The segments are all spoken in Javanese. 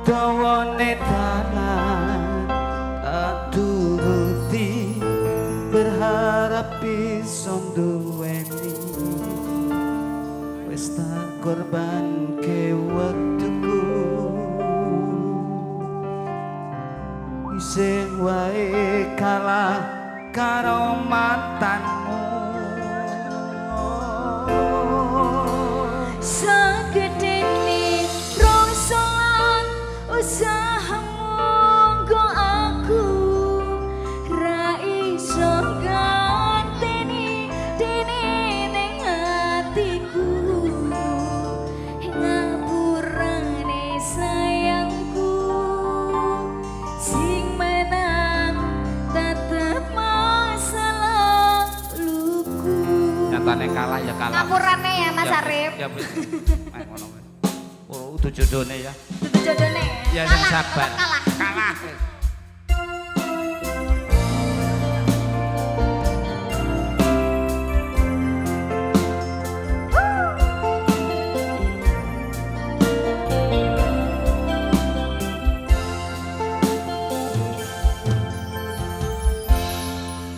dawane dalan tak turuti berharap bisa duweni wis tak korban ke waktuku isih wae kalah karo mantanmu sagedene rosolan usahamu nggo aku ra iso ganteni dene ning atiku ngapurane sayangku sing menang tetep masalah luku nyatane kalah ya kalah ngapurane ya Mas Arif ya wis ngono wis oh itu jodohne ya itu jodohne ya yang sabar kalah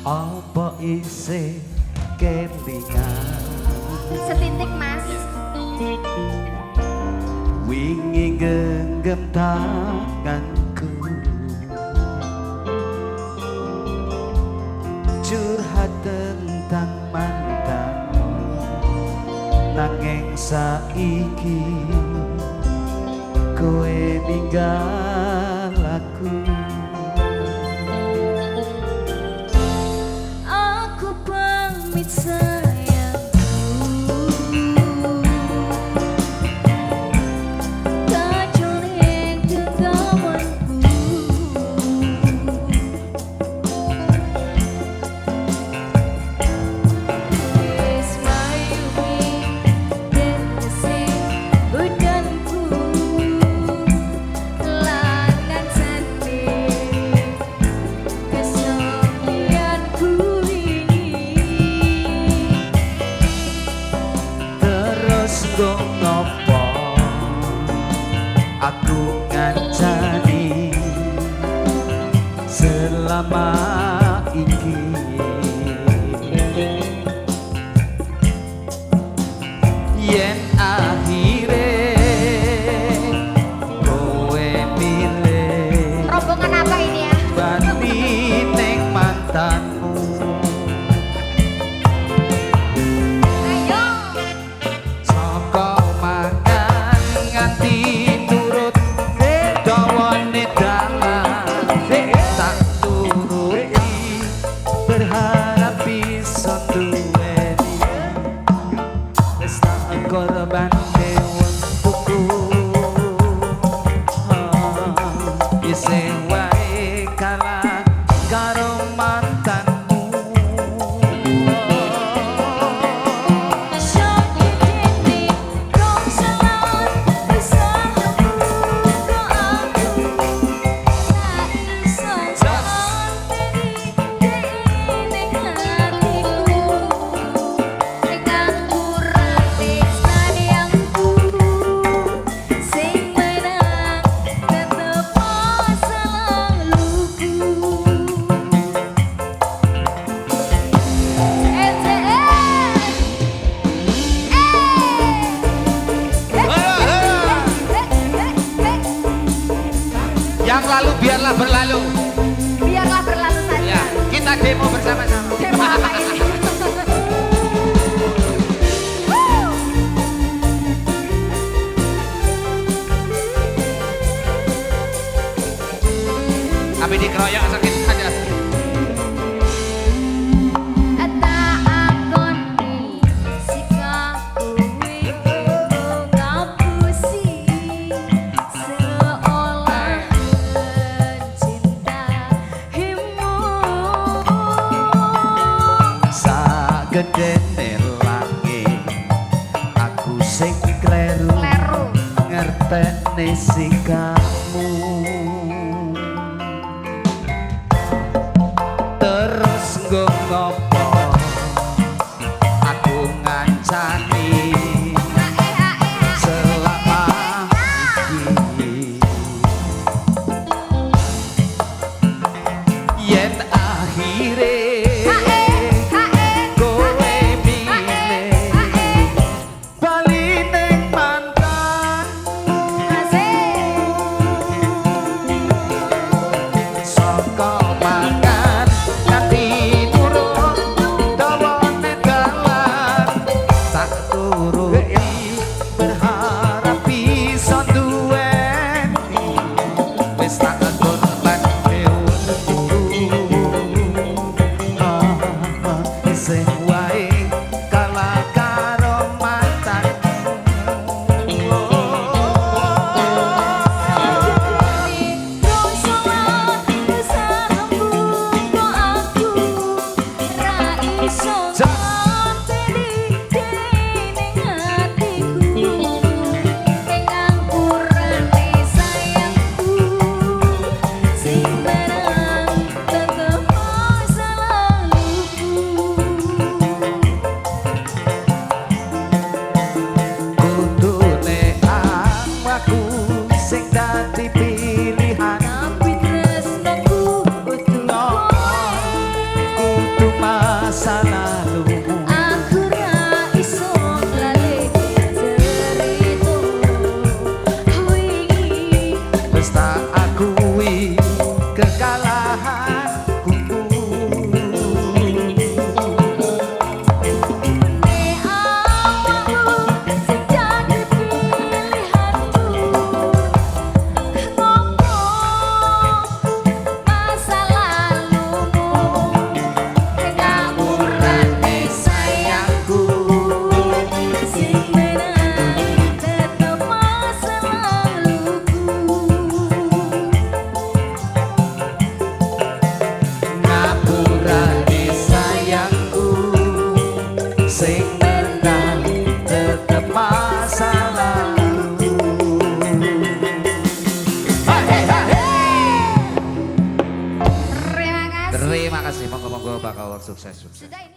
apa isih kelingan setitik Mas wingi genggam tanganku curhat tentang mantanmu nanging saiki kowe ninggal aku aku pamit sayangku kajoling genggamanku wis mayuwi dene udanku langan sendiri kesepianku terus ngopo aku ngancani selama iki yen akhire kowe milih rombongan apa ini ya bani ning mantanmu ayo saka mangan nganti turut dawane dalan tak turuti berharap bisa duweni wis tak korban ke waktuku isih wae kalah karo mantanmu sagedene rosalan usahamu nggo aku ra iso ganteni dene atiku ngapurane sayangku sing menang tetep masalah luku yang lalu biarlah berlalu biarlah berlalu saja ya kita demo bersama-sama demo apa ini tapi dikeroyok sakit aja tak akoni sikapku wingi ngapusi seolah mencintamu sagedene langit aku sing kleru ngerteni sikapmu terus nggo ngopo aku ngancani selama iki wes tak akui kekalahanku. Sing menang tetep masa lalu. Hai hai. Terima kasih. Terima kasih, monggo-monggo bakal sukses. Sudah ini